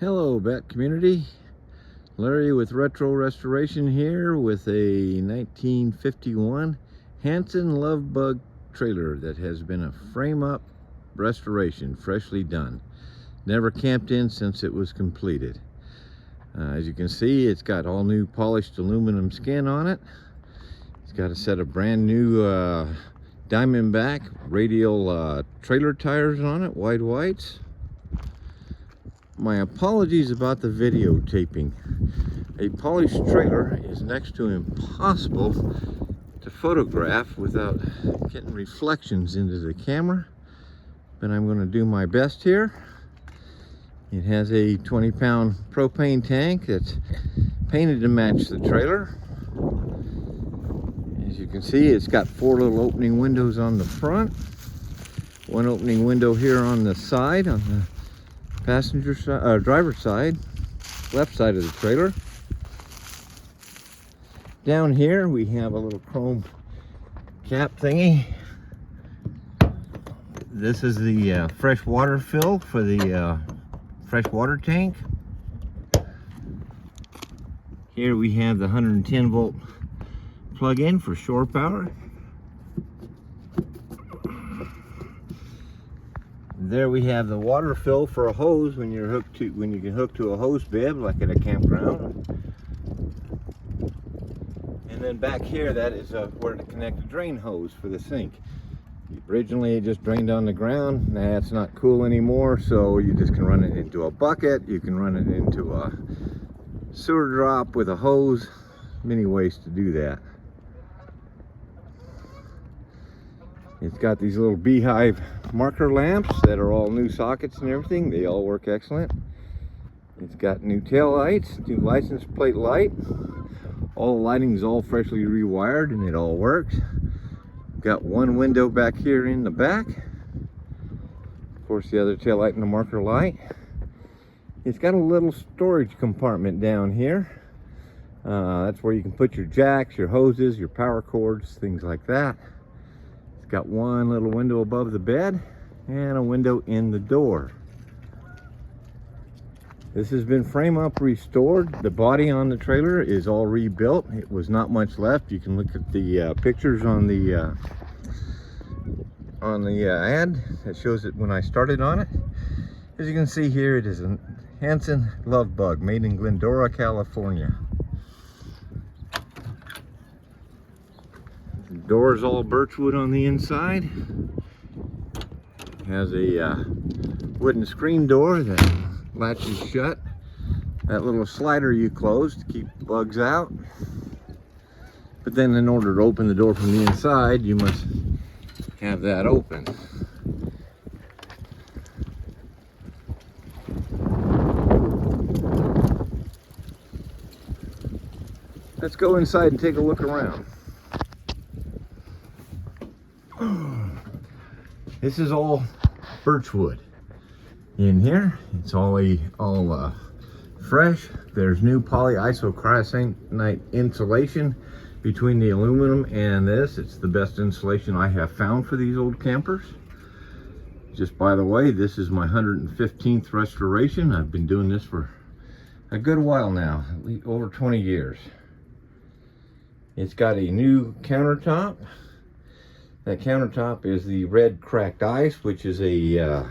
Hello, Bat community. Larry with Retro Restoration here with a 1951 Hanson Love Bug trailer that has been a frame-up restoration, freshly done. Never camped in since it was completed. As you can see, it's got all new polished aluminum skin on it. It's got a set of brand new Diamondback radial trailer tires on it, wide whites. My apologies about the videotaping. A polished trailer is next to impossible to photograph without getting reflections into the camera, but I'm going to do my best here. It has a 20-pound propane tank that's painted to match the trailer. As you can see, it's got 4 little opening windows on the front, 1 opening window here on the side, on the passenger side, driver's side, left side of the trailer. Down here we have a little chrome cap thingy. This is the fresh water fill for the fresh water tank. Here we have the 110 volt plug-in for shore power. There we have the water fill for a hose when you can hook to a hose bib like at a campground. And then back here, that is where to connect a drain hose for the sink. Originally it just drained on the ground. Nah, it's not cool anymore, so you just can run it into a bucket. You can run it into a sewer drop with a hose. Many ways to do that. It's got these little beehive marker lamps that are all new sockets and everything. They all work excellent. It's got new tail lights, new license plate light. All the lighting is all freshly rewired and it all works. Got 1 window back here in the back. Of course, the other tail light and the marker light. It's got a little storage compartment down here. That's where you can put your jacks, your hoses, your power cords, things like that. It's got 1 little window above the bed and a window in the door. This has been frame up restored. The body on the trailer is all rebuilt. It was not much left. You can look at the pictures on the ad that shows it when I started on it. As you can see here, it is a Hanson Love Bug made in Glendora, California. The door is all birchwood on the inside. It has a wooden screen door that latches shut. That little slider you close to keep bugs out. But then in order to open the door from the inside, you must have that open. Let's go inside and take a look around. This is all birchwood in here. It's all fresh. There's new polyisocyanates insulation between the aluminum and this. It's the best insulation I have found for these old campers. Just by the way, this is my 115th restoration. I've been doing this for a good while now, at least over 20 years. It's got a new countertop. That countertop is the red cracked ice, which is a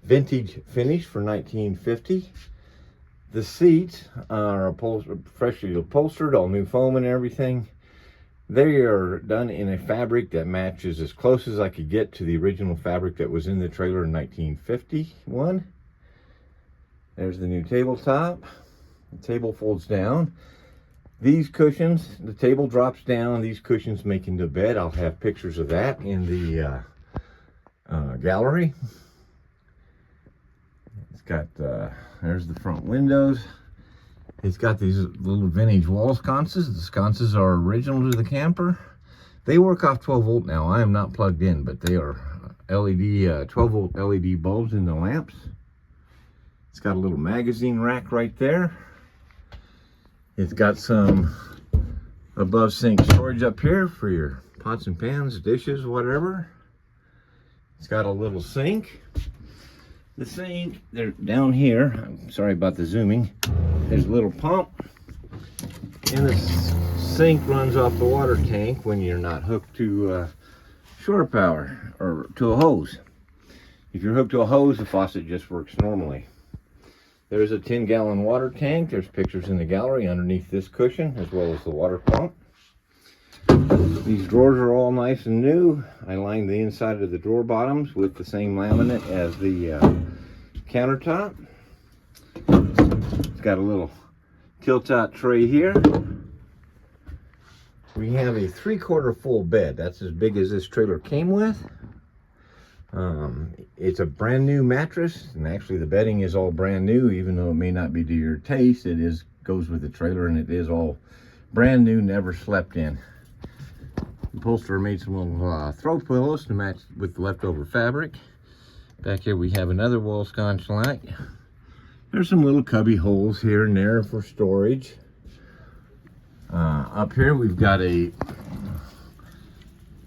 vintage finish for 1950. The seats are freshly upholstered, all new foam and everything. They are done in a fabric that matches as close as I could get to the original fabric that was in the trailer in 1951. There's the new tabletop. The table folds down. These cushions, the table drops down. These cushions make into bed. I'll have pictures of that in the gallery. It's got, there's the front windows. It's got these little vintage wall sconces. The sconces are original to the camper. They work off 12 volt now. I am not plugged in, but they are LED, 12 volt LED bulbs in the lamps. It's got a little magazine rack right there. It's got some above sink storage up here for your pots and pans, dishes, whatever. It's got a little sink. The sink, they're down here. I'm sorry about the zooming. There's a little pump, and the sink runs off the water tank when you're not hooked to shore power or to a hose. If you're hooked to a hose, the faucet just works normally. There's a 10-gallon water tank. There's pictures in the gallery underneath this cushion, as well as the water pump. These drawers are all nice and new. I lined the inside of the drawer bottoms with the same laminate as the countertop. It's got a little tilt-out tray here. We have a 3/4 full bed. That's as big as this trailer came with. It's a brand new mattress, and actually the bedding is all brand new, even though it may not be to your taste. It goes with the trailer, and it is all brand new, never slept in. The upholsterer made some little throw pillows to match with the leftover fabric. Back here we have another wall sconce light. There's some little cubby holes here and there for storage. Up here we've got a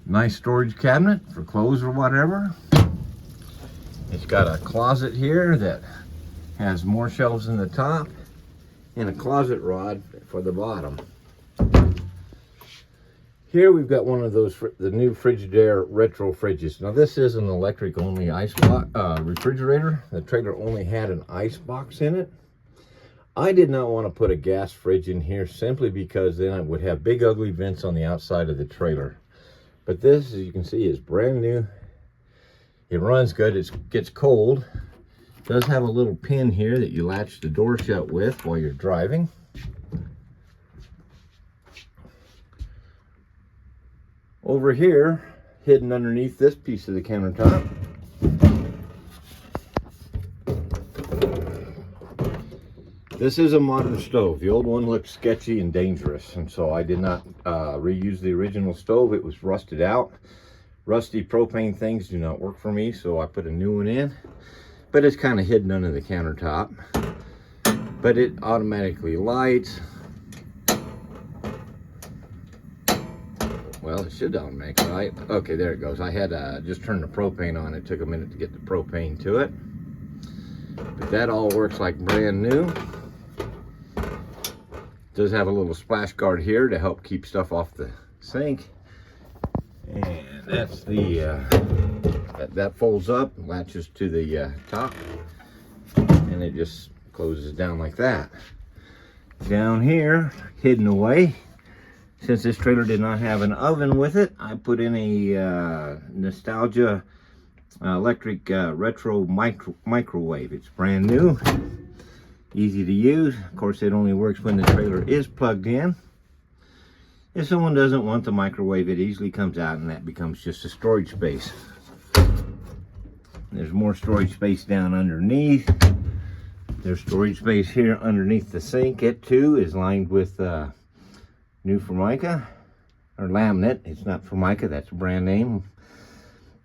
nice storage cabinet for clothes or whatever. It's got a closet here that has more shelves in the top and a closet rod for the bottom. Here we've got one of those, the new Frigidaire retro fridges. Now this is an electric only ice box, refrigerator. The trailer only had an ice box in it. I did not want to put a gas fridge in here simply because then I would have big ugly vents on the outside of the trailer. But this, as you can see, is brand new. It runs good. It gets cold. It does have a little pin here that you latch the door shut with while you're driving. Over here, hidden underneath this piece of the countertop, this is a modern stove. The old one looked sketchy and dangerous, and so I did not reuse the original stove. It was rusted out. Rusty propane things do not work for me, so I put a new one in. But it's kind of hidden under the countertop. But it automatically lights. Well, it should automatically light. Okay, there it goes. I had just turned the propane on. It took a minute to get the propane to it. But that all works like brand new. It does have a little splash guard here to help keep stuff off the sink. And that's the, that folds up, latches to the top, and it just closes down like that. Down here, hidden away, since this trailer did not have an oven with it, I put in a Nostalgia electric retro microwave. It's brand new, easy to use. Of course, it only works when the trailer is plugged in. If someone doesn't want the microwave, it easily comes out and that becomes just a storage space. There's more storage space down underneath. There's storage space here underneath the sink. It too is lined with new Formica, or laminate. It's not Formica, that's a brand name.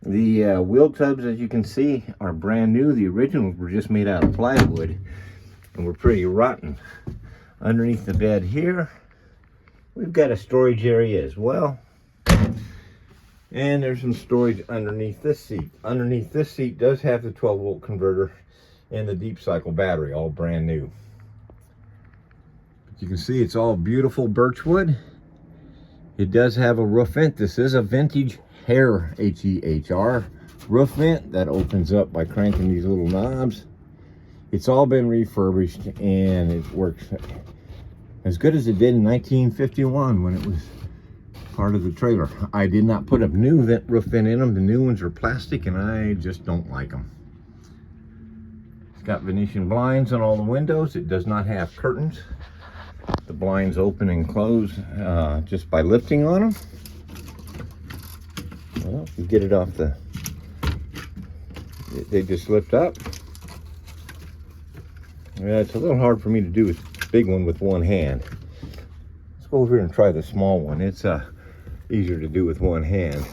The wheel tubs, as you can see, are brand new. The originals were just made out of plywood and were pretty rotten. Underneath the bed here, we've got a storage area as well. And there's some storage underneath this seat. Underneath this seat does have the 12-volt converter and the deep cycle battery, all brand new. But you can see it's all beautiful birchwood. It does have a roof vent. This is a vintage Her, H-E-H-R, roof vent that opens up by cranking these little knobs. It's all been refurbished and it works as good as it did in 1951 when it was part of the trailer. I did not put a new roof vent in them. The new ones are plastic and I just don't like them. It's got Venetian blinds on all the windows. It does not have curtains. The blinds open and close just by lifting on them. Well, you get it off the, they just lift up. Yeah, it's a little hard for me to do this big one with one hand. Let's go over here and try the small one. It's easier to do with one hand.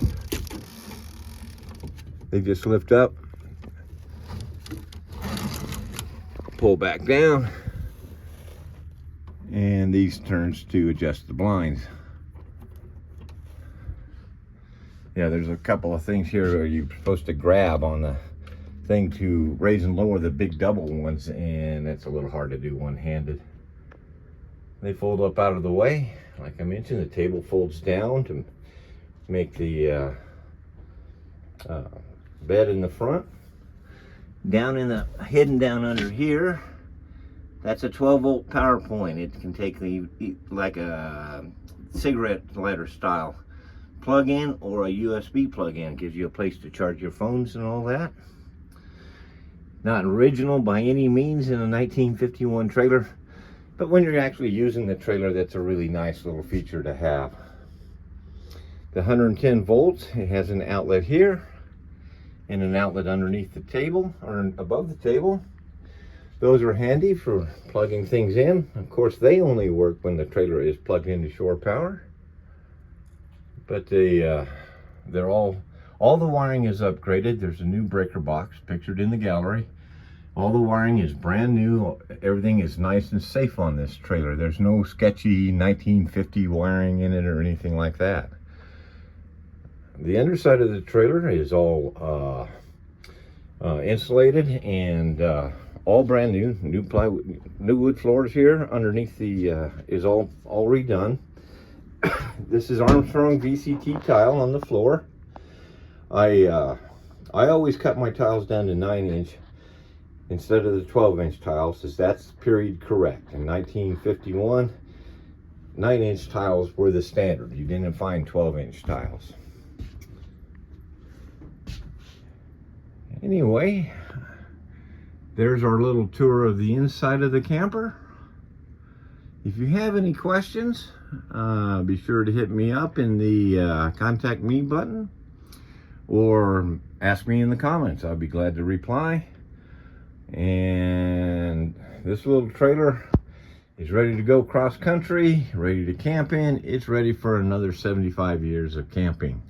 They just lift up, pull back down, and these turns to adjust the blinds. Yeah, there's a couple of things here where you're supposed to grab on the thing to raise and lower the big double ones, and that's a little hard to do one-handed. They fold up out of the way. Like I mentioned, the table folds down to make the bed in the front. Down in the, hidden down under here, that's a 12-volt power point. It can take the, like a cigarette lighter style plug-in or a USB plug-in. Gives you a place to charge your phones and all that. Not original by any means in a 1951 trailer, but when you're actually using the trailer, that's a really nice little feature to have. The 110 volts, it has an outlet here and an outlet underneath the table or above the table. Those are handy for plugging things in. Of course, they only work when the trailer is plugged into shore power. But they're all the wiring is upgraded. There's a new breaker box pictured in the gallery. All the wiring is brand new. Everything is nice and safe on this trailer. There's no sketchy 1950 wiring in it or anything like that. The underside of the trailer is all insulated and all brand new. New plywood, new wood floors here. Underneath the is all redone. This is Armstrong VCT tile on the floor. I always cut my tiles down to 9-inch instead of the 12-inch tiles, as that's period correct. In 1951, 9-inch tiles were the standard. You didn't find 12-inch tiles. Anyway, there's our little tour of the inside of the camper. If you have any questions, be sure to hit me up in the contact me button or ask me in the comments. I'll be glad to reply. And this little trailer is ready to go cross country, ready to camp in. It's ready for another 75 years of camping.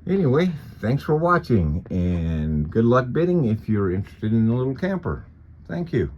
Anyway, thanks for watching and good luck bidding if you're interested in a little camper. Thank you.